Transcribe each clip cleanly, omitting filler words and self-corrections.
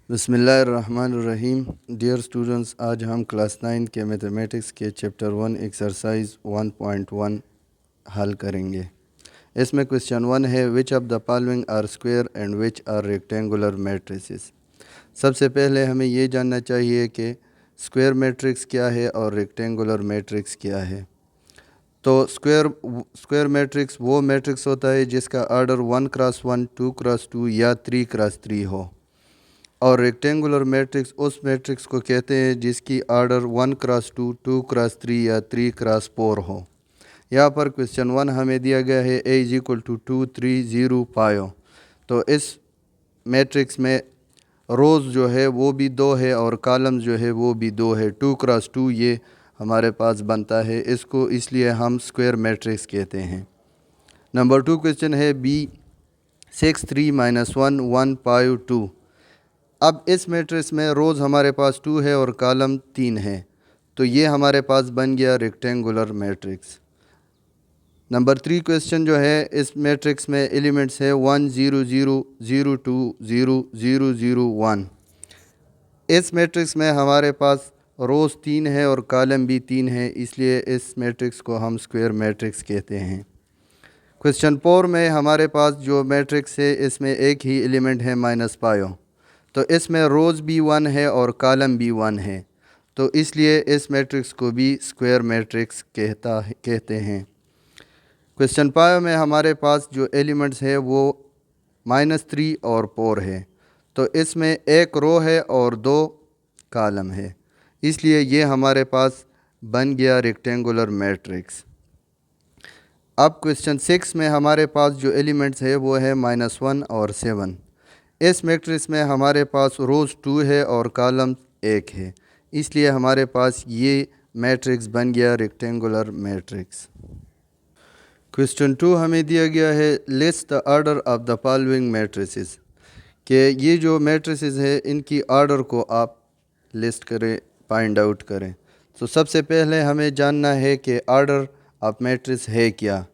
बिस्मिल्लाहिर्रहमानिर्रहीम। Dear students, आज हम क्लास 9 के मैथमेटिक्स के चैप्टर 1 एक्सरसाइज 1.1 हल करेंगे। इसमें क्वेश्चन 1 है, which of the following are square and which are rectangular matrices. सबसे पहले हमें ये जानना चाहिए कि स्क्वायर मैट्रिक्स क्या है और रेक्टेंगुलर मैट्रिक्स क्या है। तो स्क्वायर मैट्रिक्स वो मैट्रिक्स होता है जिसका आर्डर 1x1, 2x2 या 3x3 हो, और रेक्टेंगुलर मैट्रिक्स उस मैट्रिक्स को कहते हैं जिसकी आर्डर 1x2, 2x3 या 3x4 हो। यहाँ पर क्वेश्चन 1 हमें दिया गया है a इज इक्वल टू 2, 3, 0, पायो। तो इस मैट्रिक्स में रोज़ जो है वो भी 2 है और कॉलम्स जो है वो भी 2 है। 2x2 ये हमारे पास बनता है, इसको इसलिए हम स्क्वायर मैट्रिक्स कहते हैं। नंबर 2 क्वेश्चन है b 6, 3, -1, 1, पायो 2। अब इस मैट्रिक्स में रोज़ हमारे पास 2 है और कॉलम 3 है, तो ये हमारे पास बन गया रेक्टेंगुलर मैट्रिक्स। नंबर 3 क्वेश्चन जो है, इस मैट्रिक्स में एलिमेंट्स है 1, 0, 0, 0, 2, 0, 0, 0, 1। इस मैट्रिक्स में हमारे पास रोज़ 3 है और कॉलम भी 3 है, इसलिए इस मैट्रिक्स को हम स्क्वायर मैट्रिक्स कहते हैं। क्वेश्चन 4 में हमारे पास जो मैट्रिक्स है इसमें एक ही एलिमेंट है -पायो, तो इसमें रोज़ भी 1 है और कॉलम भी 1 है, तो इसलिए इस मैट्रिक्स को भी स्क्वायर मैट्रिक्स कहते हैं। क्वेश्चन 5 में हमारे पास जो एलिमेंट्स है वो -3 और 4 है, तो इसमें एक रो है और 2 कॉलम है, इसलिए ये हमारे पास बन गया रेक्टेंगुलर मैट्रिक्स। अब क्वेश्चन 6 में हमारे पास जो एलिमेंट्स है वो है -1 और 7। इस मैट्रिक्स में हमारे पास रोज़ 2 है और कॉलम 1 है, इसलिए हमारे पास ये मैट्रिक्स बन गया रेक्टेंगुलर मैट्रिक्स। क्वेश्चन 2 हमें दिया गया है, list the order of the following matrices, कि ये जो मैट्रिसेस है इनकी ऑर्डर को आप लिस्ट करें, फाइंड आउट करें। तो सबसे पहले हमें जानना है कि ऑर्डर ऑफ मैट्रिक्स है क्या।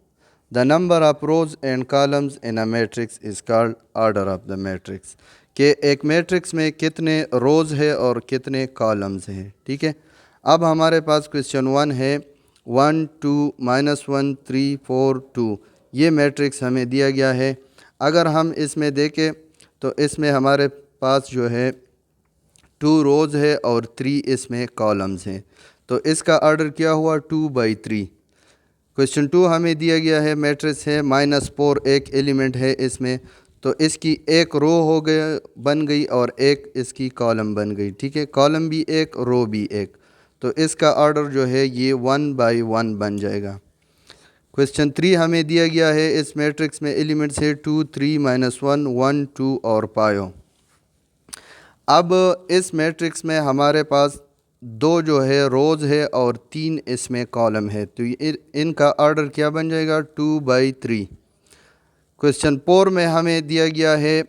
The number of rose and columns in a matrix is called order of the matrix, कि एक मैट्रिक्स में कितने रोज़ है और कितने कॉलम्स हैं। ठीक है, अब हमारे पास क्वेश्चन 1 है 1, 2, -1, 3, 4, 2। ये मैट्रिक्स हमें दिया गया है। अगर हम इसमें देखें तो इसमें हमारे पास जो है 2 रोज़ है और 3 इसमें कॉलम्स हैं, तो इसका ऑर्डर क्या हुआ 2/3। क्वेश्चन 2 हमें दिया गया है, मैट्रिक्स है -4, एक एलिमेंट है इसमें, तो इसकी एक रो हो गया बन गई और एक इसकी कॉलम बन गई। ठीक है, कॉलम भी एक, रो भी एक, तो इसका ऑर्डर जो है ये 1/1 बन जाएगा। क्वेश्चन 3 हमें दिया गया है, इस मैट्रिक्स में एलिमेंट्स है 2, 3, -1, 1, 2 और पायो। अब इस मैट्रिक्स में हमारे पास 2 जो है रोज़ है और 3 इसमें कॉलम है, तो इनका ऑर्डर क्या बन जाएगा 2/3। क्वेश्चन 4 में हमें दिया गया है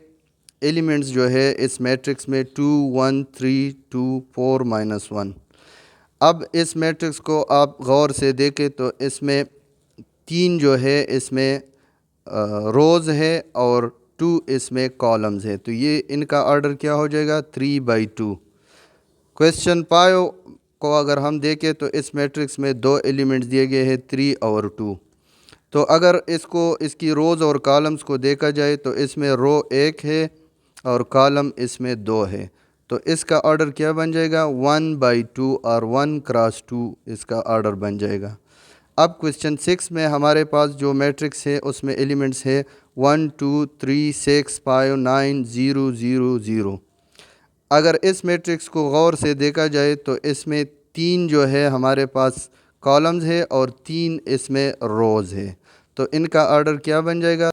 एलिमेंट्स जो है इस मैट्रिक्स में 2, 1, 3, 2, 4, -1। अब इस मैट्रिक्स को आप गौर से देखें तो इसमें 3 जो है इसमें रोज़ है और 2 इसमें कॉलम्स है, तो ये इनका ऑर्डर क्या हो जाएगा 3/2। क्वेश्चन 5 को अगर हम देखें तो इस मैट्रिक्स में 2 एलिमेंट्स दिए गए हैं 3 और 2, तो अगर इसको इसकी रोज़ और कॉलम्स को देखा जाए तो इसमें रो 1 है और कॉलम इसमें 2 है, तो इसका ऑर्डर क्या बन जाएगा 1/2 और 1x2 इसका ऑर्डर बन जाएगा। अब क्वेश्चन 6 में हमारे पास जो मैट्रिक्स है उसमें एलिमेंट्स है 1, 2, 3, 6, 5, 9, 0, 0, 0। अगर इस मैट्रिक्स को गौर से देखा जाए तो इसमें 3 जो है हमारे पास कॉलम्स है और 3 इसमें रोज़ है, तो इनका ऑर्डर क्या बन जाएगा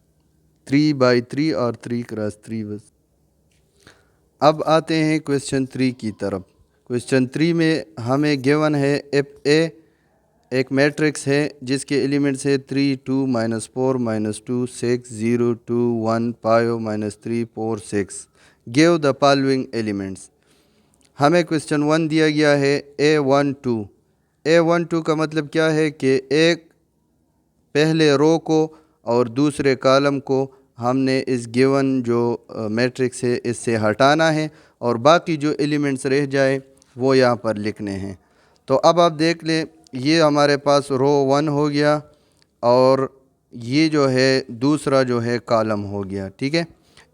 3/3 और 3x3 बस। अब आते हैं क्वेश्चन 3 की तरफ। क्वेश्चन 3 में हमें गिवन है इफ ए एक मैट्रिक्स है जिसके एलिमेंट्स है 3, 2, -4, -2, 6, 0, 2, 1, पायो -3, 4, 6। Give the following elements. हमें क्वेश्चन 1 दिया गया है A12। A12 का मतलब क्या है कि एक पहले रो को और दूसरे कॉलम को हमने इस गिवन जो मैट्रिक्स है इससे हटाना है और बाकी जो एलिमेंट्स रह जाए वो यहाँ पर लिखने हैं। तो अब आप देख लें, ये हमारे पास रो 1 हो गया और ये जो है दूसरा जो है कॉलम हो गया। ठीक है,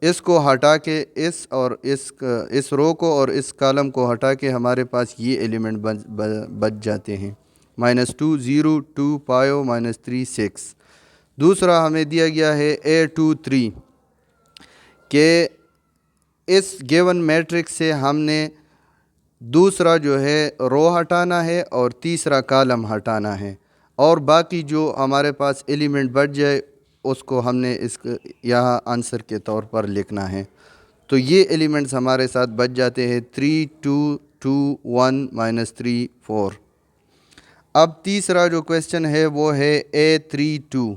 इसको हटा के इस रो को और इस कॉलम को हटा के हमारे पास ये एलिमेंट बच जाते हैं। -2 0 2 पायो -3 6। दूसरा हमें दिया गया है A23 के इस गिवन मैट्रिक्स से हमने दूसरा जो है रो हटाना है और तीसरा कॉलम हटाना है, और बाकी जो हमारे पास एलिमेंट बच जाए उसको हमने इस यहाँ आंसर के तौर पर लिखना है। तो ये एलिमेंट्स हमारे साथ बच जाते हैं 3 2 2 1 -3 4। अब तीसरा जो क्वेश्चन है वो है A32।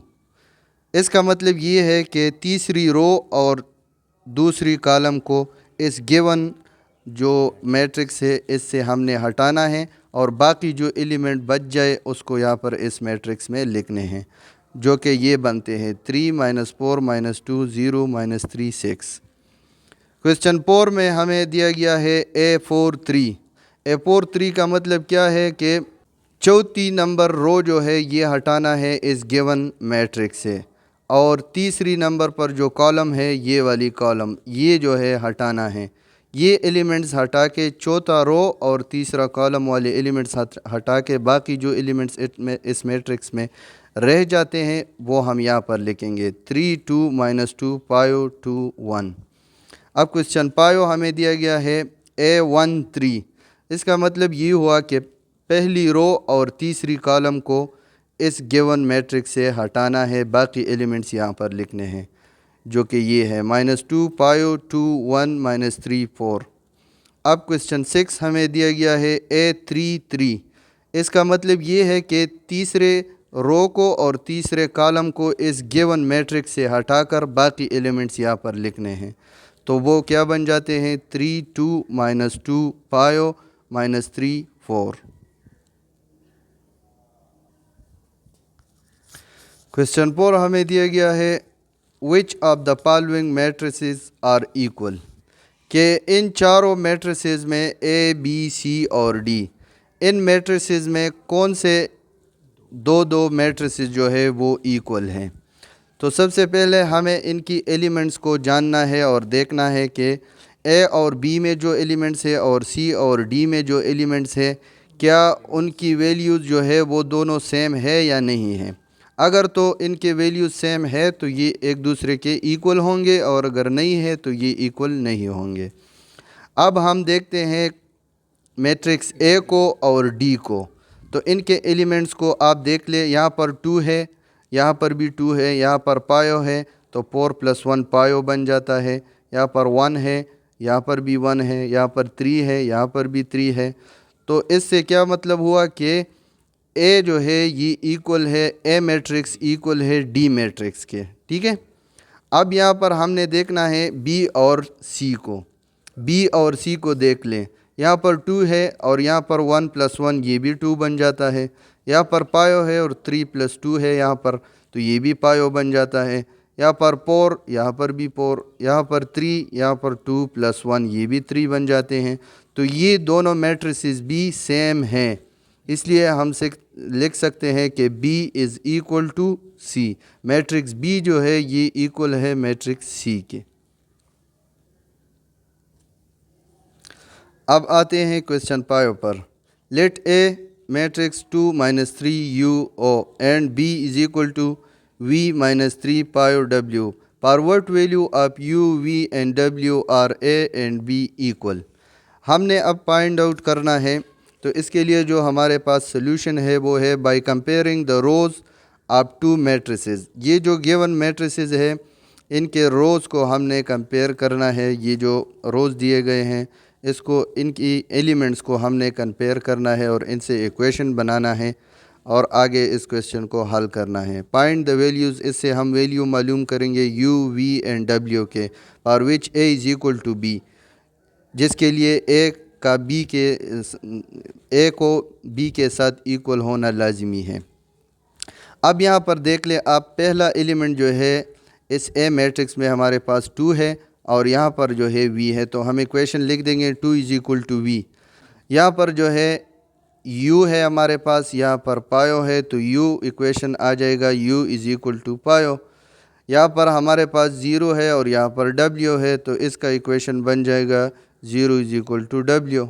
इसका मतलब ये है कि तीसरी रो और दूसरी कॉलम को इस गिवन जो मैट्रिक्स है इससे हमने हटाना है और बाकी जो एलिमेंट बच जाए उसको यहाँ पर इस मैट्रिक्स में लिखने हैं, जो कि ये बनते हैं 3 -4 -2 0 -3 6। क्वेश्चन 4 में हमें दिया गया है A43। A43 का मतलब क्या है कि चौथी नंबर रो जो है ये हटाना है इस गिवन मैट्रिक्स से, और तीसरी नंबर पर जो कॉलम है ये वाली कॉलम ये जो है हटाना है। ये एलिमेंट्स हटा के चौथा रो और तीसरा कॉलम वाले एलिमेंट्स हटा के बाकी जो एलिमेंट्स इस मैट्रिक्स में रह जाते हैं वो हम यहाँ पर लिखेंगे 3 2 -2 पायो 2 1। अब क्वेश्चन पायो हमें दिया गया है A13। इसका मतलब ये हुआ कि पहली रो और तीसरी कॉलम को इस गिवन मैट्रिक्स से हटाना है, बाकी एलिमेंट्स यहाँ पर लिखने हैं, जो कि ये है -2 पायो 2 1 -3 4। अब क्वेश्चन 6 हमें दिया गया है A33। इसका मतलब ये है कि तीसरे रो को और तीसरे कॉलम को इस गिवन मैट्रिक्स से हटाकर बाकी एलिमेंट्स यहाँ पर लिखने हैं। तो वो क्या बन जाते हैं 3 2 -2 पायो -3 4। क्वेश्चन 4 हमें दिया गया है which of the following matrices are equal, के इन चारों मैट्रिसेस में A B C और D, इन मैट्रिसेस में कौन से दो मैट्रिसेस जो है वो इक्वल हैं। तो सबसे पहले हमें इनकी एलिमेंट्स को जानना है और देखना है कि A और B में जो एलिमेंट्स है और C और D में जो एलिमेंट्स है क्या उनकी वैल्यूज़ जो है वो दोनों सेम है या नहीं है। अगर तो इनके वैल्यूज़ सेम है तो ये एक दूसरे के इक्वल होंगे, और अगर नहीं है तो ये इक्वल नहीं होंगे। अब हम देखते हैं मैट्रिक्स A को और D को। तो इनके एलिमेंट्स को आप देख ले, यहाँ पर 2 है, यहाँ पर भी 2 है, यहाँ पर पायो है तो 4 + 1 पायो बन जाता है। यहाँ पर 1 है, यहाँ पर भी 1 है, यहाँ पर 3 है, यहाँ पर भी 3 है। तो इससे क्या मतलब हुआ कि ए जो है ये इक्वल है, ए मैट्रिक्स इक्वल है डी मैट्रिक्स के। ठीक है, अब यहाँ पर हमने देखना है बी और सी को। बी और सी को देख लें, यहाँ पर 2 है और यहाँ पर 1 + 1 ये भी 2 बन जाता है। यहाँ पर पायो है और 3 + 2 है यहाँ पर, तो ये भी पायो बन जाता है। यहाँ पर 4, यहाँ पर भी 4, यहाँ पर 3, यहाँ पर 2 + 1 ये भी 3 बन जाते हैं। तो ये दोनों मैट्रिसेस भी सेम हैं, इसलिए हम से लिख सकते हैं कि B is equal to C। Matrix B जो है ये इक्वल है मैट्रिक्स C के। अब आते हैं क्वेश्चन 5 पर। Let A matrix 2 -3 U O and B is equal to V -3 पायो W for what value of U V and W are A and B equal. हमने अब फाइंड आउट करना है, तो इसके लिए जो हमारे पास सोल्यूशन है वो है by comparing the rose of 2 matrices. ये जो गिवन मैट्रिसेस है इनके रोज़ को हमने कंपेयर करना है। ये जो रोज़ दिए गए हैं इसको, इनकी एलिमेंट्स को हमने कंपेयर करना है और इनसे इक्वेशन बनाना है और आगे इस क्वेश्चन को हल करना है। फाइंड द वैल्यूज़, इससे हम वैल्यू मालूम करेंगे U V एंड W के, for which A is equal to B, जिसके लिए A का A को B के साथ इक्वल होना लाजमी है। अब यहाँ पर देख ले आप, पहला एलिमेंट जो है इस A मैट्रिक्स में हमारे पास 2 है और यहाँ पर जो है v है, तो हम इक्वेशन लिख देंगे 2 इज इक्वल टू v। यहाँ पर जो है u है हमारे पास, यहाँ पर पायो है, तो u इक्वेशन आ जाएगा u इज इक्वल टू पायो। यहाँ पर हमारे पास 0 है और यहाँ पर w है, तो इसका इक्वेशन बन जाएगा 0 इज इक्वल टू w।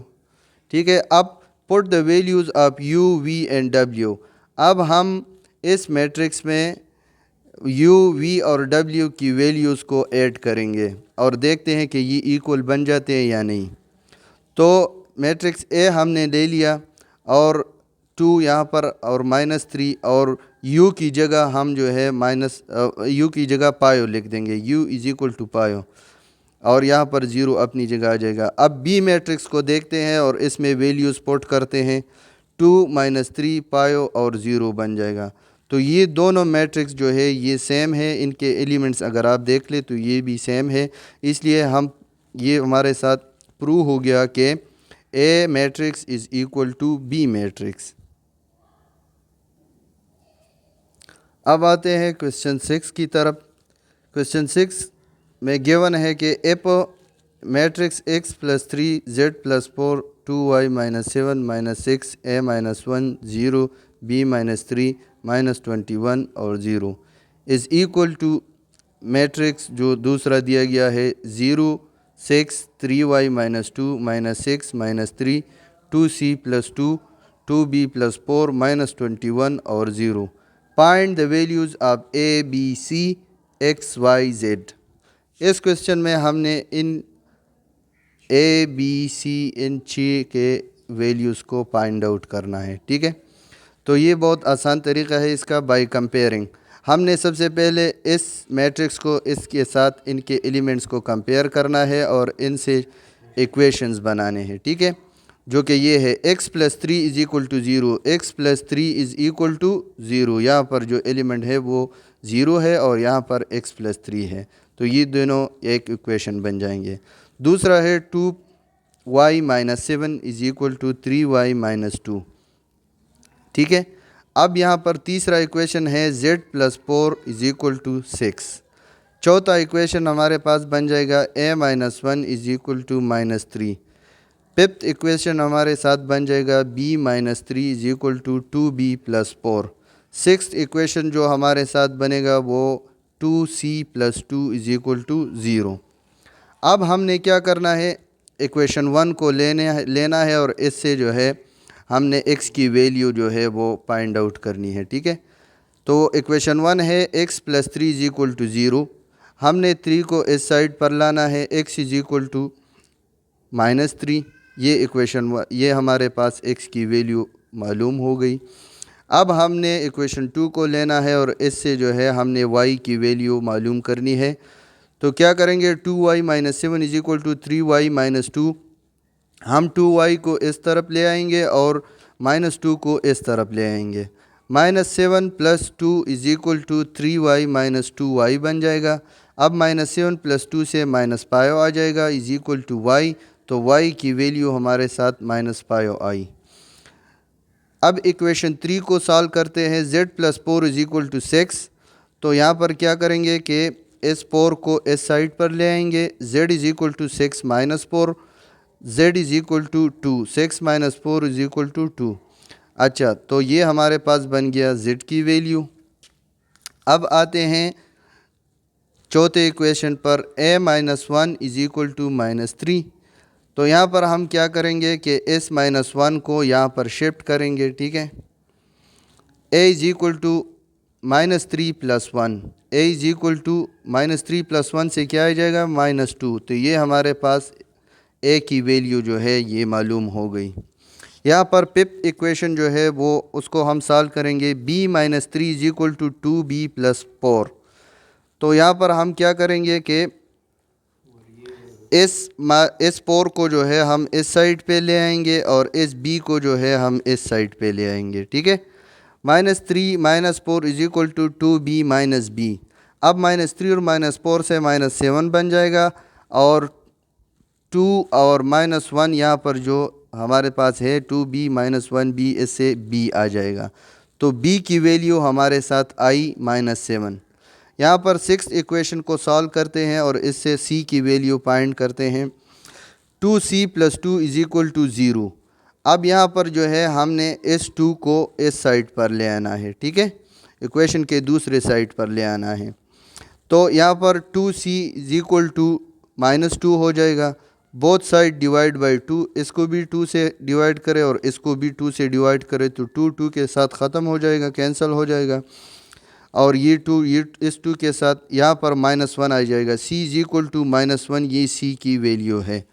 ठीक है, अब put the values of u, v and w। अब हम इस मैट्रिक्स में u, v और w की वैल्यूज़ को ऐड करेंगे और देखते हैं कि ये इक्वल बन जाते हैं या नहीं। तो मैट्रिक्स ए हमने ले लिया और 2 यहाँ पर और -3 और u की जगह हम जो है u की जगह पायो लिख देंगे, u इज इक्वल टू पायो, और यहाँ पर 0 अपनी जगह आ जाएगा। अब बी मैट्रिक्स को देखते हैं और इसमें वैल्यूज़ पुट करते हैं, 2 -3 पायो और 0 बन जाएगा। तो ये दोनों मैट्रिक्स जो है ये सेम है, इनके एलिमेंट्स अगर आप देख ले तो ये भी सेम है, इसलिए हम ये हमारे साथ प्रूव हो गया कि A matrix is equal to B matrix. अब आते हैं क्वेश्चन 6 की तरफ। क्वेश्चन 6 में गिवन है कि app matrix x + 3 z + 4 2y - 7 - 6 a - 1 0 b - 3 - 21 और 0 इज़ इक्वल टू मैट्रिक्स जो दूसरा दिया गया है 0 6 3y - 2 - 6 - 3 2c + 2 2b + 4 - 21 और 0। Find the values of a b c x y z। इस क्वेश्चन में हमने इन a b c इन 6 के वैल्यूज़ को फाइंड आउट करना है। ठीक है, तो ये बहुत आसान तरीका है इसका, बाय कंपेयरिंग। हमने सबसे पहले इस मैट्रिक्स को इसके साथ इनके एलिमेंट्स को कंपेयर करना है और इनसे इक्वेशंस बनाने हैं। ठीक है, जो कि ये है x + 3 is equal to 0, x + 3 is equal to 0। यहाँ पर जो एलिमेंट है वो 0 है और यहाँ पर x + 3 है, तो ये दोनों एक इक्वेशन बन जाएंगे। दूसरा है 2y - 7 is equal to 3y - 2। ठीक है, अब यहाँ पर तीसरा इक्वेशन है z + 4 इज़ इक्वल टू 6। चौथा इक्वेशन हमारे पास बन जाएगा a - 1 is equal to -3। Fifth equation हमारे साथ बन जाएगा b - 3 is equal to 2b + 4। Sixth equation जो हमारे साथ बनेगा वो 2c + 2 इज़ इक्वल टू 0। अब हमने क्या करना है, इक्वेशन 1 को लेना है और इससे जो है हमने x की वैल्यू जो है वो फाइंड आउट करनी है। ठीक है, तो इक्वेशन 1 है x + 3 इज़ इक्वल टू 0। हमने 3 को इस साइड पर लाना है, x इज़ इक्वल टू -3। ये इक्वेशन ये हमारे पास x की वैल्यू मालूम हो गई। अब हमने इक्वेशन 2 को लेना है और इससे जो है हमने y की वैल्यू मालूम करनी है। तो क्या करेंगे, 2y - 7 is equal to 3y - 2। हम 2y को इस तरफ ले आएंगे और -2 को इस तरफ ले आएंगे। -7 + 2 is equal to 3y - 2y बन जाएगा। अब -7 + 2 से -पायो आ जाएगा इज़ इक्वल टू y, तो y की वैल्यू हमारे साथ -पायो आई। अब इक्वेशन 3 को सॉल्व करते हैं, z + 4 इज़ इक्वल टू 6। तो यहाँ पर क्या करेंगे कि इस 4 को इस साइड पर ले आएंगे, z is equal to 6 - 4, z is equal to 2, 6 - 4 is equal to 2। अच्छा, तो ये हमारे पास बन गया z की वैल्यू। अब आते हैं चौथे इक्वेशन पर, a - 1 इज़ इक्वल टू -3। तो यहाँ पर हम क्या करेंगे कि इस -1 को यहाँ पर शिफ्ट करेंगे। ठीक है, a is equal to -3 + 1, a is equal to -3 + 1 से क्या आ जाएगा, -2। तो ये हमारे पास a की वैल्यू जो है ये मालूम हो गई। यहाँ पर फिफ्थ इक्वेशन जो है वो उसको हम सॉल्व करेंगे, b - 3 is equal to 2b + 4। तो यहाँ पर हम क्या करेंगे कि इस 4 को जो है हम इस साइड पे ले आएंगे और इस b को जो है हम इस साइड पे ले आएंगे। ठीक है, -3 - 4 is equal to 2b - b। अब -3 और -4 से -7 बन जाएगा और 2 और -1 यहाँ पर जो हमारे पास है 2b - 1b, इससे b आ जाएगा। तो b की वैल्यू हमारे साथ आई -7। यहाँ पर सिक्स इक्वेशन को सॉल्व करते हैं और इससे c की वैल्यू फाइंड करते हैं। 2c + 2 = 0। अब यहाँ पर जो है हमने इस 2 को इस साइड पर ले आना है, ठीक है, इक्वेशन के दूसरे साइड पर ले आना है। तो यहाँ पर 2c = -2 हो जाएगा। बोथ साइड डिवाइड बाई 2, इसको भी 2 से डिवाइड करें और इसको भी 2 से डिवाइड करें तो 2 के साथ ख़त्म हो जाएगा, कैंसिल हो जाएगा। और ये 2 इस 2 के साथ यहाँ पर -1 आ जाएगा। c = -1, ये c की वैल्यू है।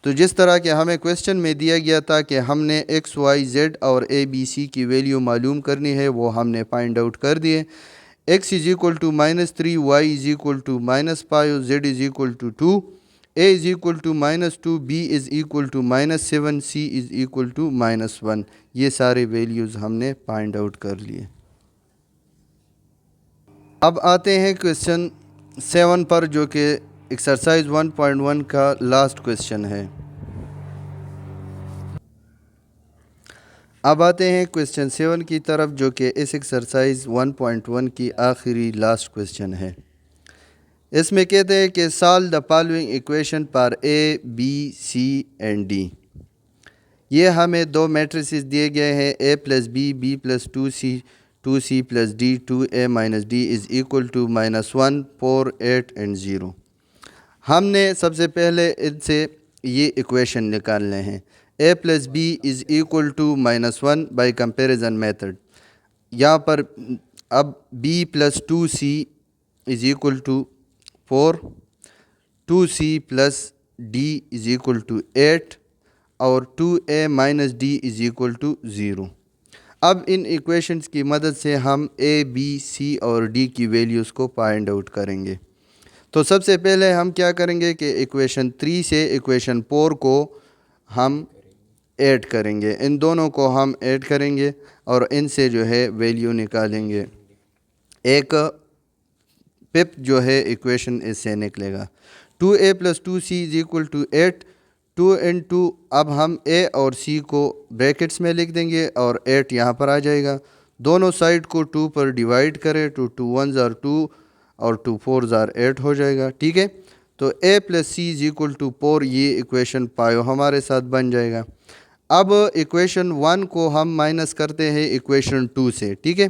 तो जिस तरह के हमें क्वेश्चन में दिया गया था कि हमने x, y, z और a, b, c की वैल्यू मालूम करनी है, वो हमने फाइंड आउट कर दिए। x = -3, y = -5, z = 2, a = -2, b = -7, c = -1। ये सारे वैल्यूज़ हमने फाइंड आउट कर लिए। अब आते हैं क्वेश्चन 7 पर, जो कि एक्सरसाइज 1.1 का लास्ट क्वेश्चन है। अब आते हैं क्वेश्चन 7 की तरफ, जो कि इस एक्सरसाइज 1.1 की आखिरी लास्ट क्वेश्चन है। इसमें कहते हैं कि solve the following equation for a, b, c and d। ये हमें दो मैट्रिसेस दिए गए हैं, a + b, b + 2c, 2c + d, 2a - d = -1, 4, 8 and 0। हमने सबसे पहले इनसे ये इक्वेशन निकालने हैं। a + b = -1 bye comparison method. यहाँ पर अब b + 2c = 4, 2c + d = 8 और 2a - d = 0। अब इन इक्वेशंस की मदद से हम a, b, c और d की वैल्यूज़ को फाइंड आउट करेंगे। तो सबसे पहले हम क्या करेंगे कि इक्वेशन 3 से इक्वेशन 4 को हम ऐड करेंगे, इन दोनों को हम ऐड करेंगे और इनसे जो है वैल्यू निकालेंगे। एक पिप जो है इक्वेशन इससे निकलेगा। 2a + 2c = 8, 2 × 2। अब हम a और c को ब्रैकेट्स में लिख देंगे और 8 यहाँ पर आ जाएगा। दोनों साइड को 2 पर डिवाइड करें तो 2 1 = 2 और 2 4 = 8 हो जाएगा, ठीक है। तो a + c = 4, ये इक्वेशन 5 हमारे साथ बन जाएगा। अब इक्वेशन 1 को हम माइनस करते हैं इक्वेशन 2 से, ठीक है।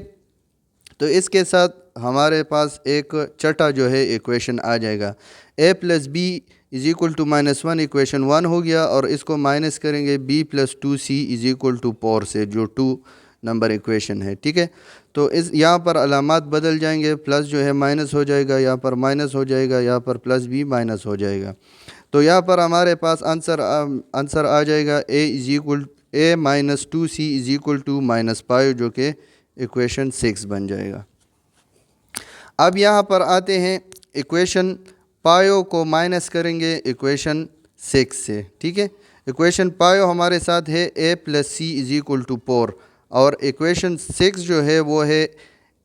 तो इसके साथ हमारे पास एक छठा जो है इक्वेशन आ जाएगा। a + b = -1 इक्वेशन 1 हो गया और इसको माइनस करेंगे b + 2c = 4 से, जो 2 नंबर इक्वेशन है, ठीक है। तो इस यहाँ पर अलामात बदल जाएंगे, प्लस जो है माइनस हो जाएगा, यहाँ पर माइनस हो जाएगा, यहाँ पर प्लस भी माइनस हो जाएगा। तो यहाँ पर हमारे पास आंसर आ जाएगा a - 2c = -5, जो कि इक्वेशन 6 बन जाएगा। अब यहाँ पर आते हैं इक्वेशन पायो को माइनस करेंगे इक्वेशन 6 से, ठीक है। इक्वेशन पायो हमारे साथ है a + c = 4 और इक्वेशन 6 जो है वो है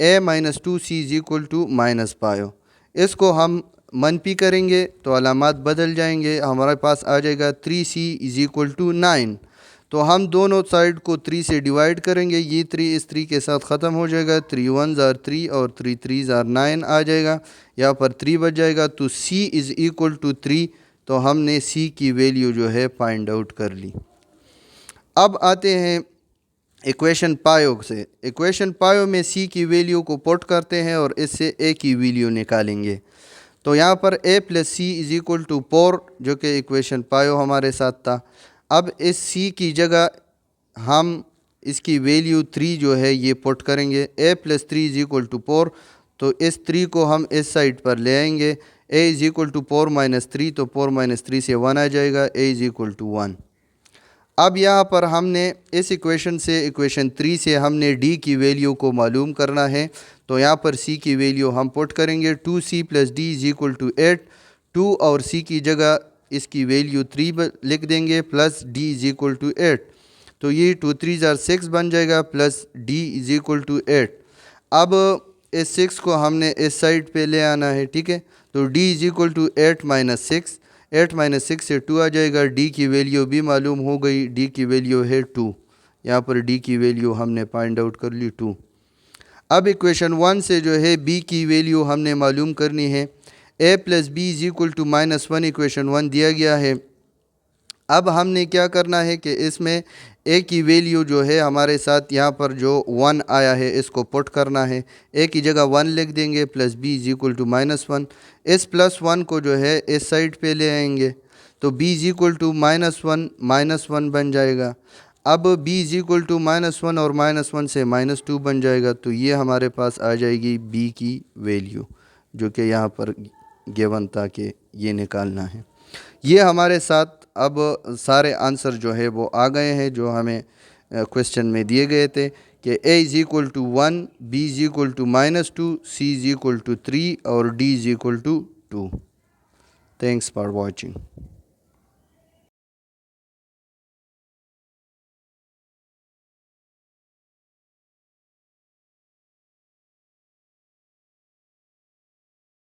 a - 2c = -पायो। इसको हम मनपी करेंगे तो अलामात बदल जाएंगे, हमारे पास आ जाएगा 3c = 9। तो हम दोनों साइड को 3 से डिवाइड करेंगे, ये 3 इस 3 के साथ ख़त्म हो जाएगा। 3 1 = 3 और 3 3 = 9 आ जाएगा, यहाँ पर 3 बच जाएगा। तो c = 3, तो हमने c की वैल्यू जो है फाइंड आउट कर ली। अब आते हैं इक्वेशन पायो से। इक्वेशन पायो में c की वैल्यू को पुट करते हैं और इससे a की वैल्यू निकालेंगे। तो यहाँ पर a + c = 4, जो कि इक्वेशन पायो हमारे साथ था। अब इस c की जगह हम इसकी वैल्यू 3 जो है ये पुट करेंगे। a + 3 = 4, तो इस 3 को हम इस साइड पर ले आएंगे। a = 4 - 3, तो 4 - 3 से 1 आ जाएगा, a = 1। अब यहाँ पर हमने इस इक्वेशन से इक्वेशन 3 से हमने d की वैल्यू को मालूम करना है। तो यहाँ पर c की वैल्यू हम पुट करेंगे। 2c + d = 8, 2 और c की जगह इसकी वैल्यू 3 लिख देंगे, प्लस d = 8। तो ये 2 3 = 6 बन जाएगा, प्लस d = 8। अब इस 6 को हमने इस साइड पे ले आना है, ठीक है। तो d = 8 - 6, 8 - 6 से 2 आ जाएगा। d की वैल्यू भी मालूम हो गई, d की वैल्यू है 2। यहाँ पर d की वैल्यू हमने फाइंड आउट कर ली 2। अब इक्वेशन 1 से जो है b की वैल्यू हमने मालूम करनी है। a plus B is equal to -1 equation 1 दिया गया है। अब हमने क्या करना है कि इसमें a की वैल्यू जो है हमारे साथ यहाँ पर जो 1 आया है इसको पुट करना है। a की जगह 1 लिख देंगे plus b is equal to -1। इस +1 को जो है इस साइड पे ले आएंगे तो b इज इक्वल टू -1 बन जाएगा। अब b इज इक्वल टू -1 और -1 से -2 बन जाएगा तो ये हमारे पास आ जाएगी b की वैल्यू जो कि यहाँ पर गिवन था कि ये निकालना है। ये हमारे साथ अब सारे आंसर जो है वो आ गए हैं जो हमें क्वेश्चन में दिए गए थे कि a is equal to 1, b is equal to -2, c is equal to 3 और d is equal to 2। Thanks for watching.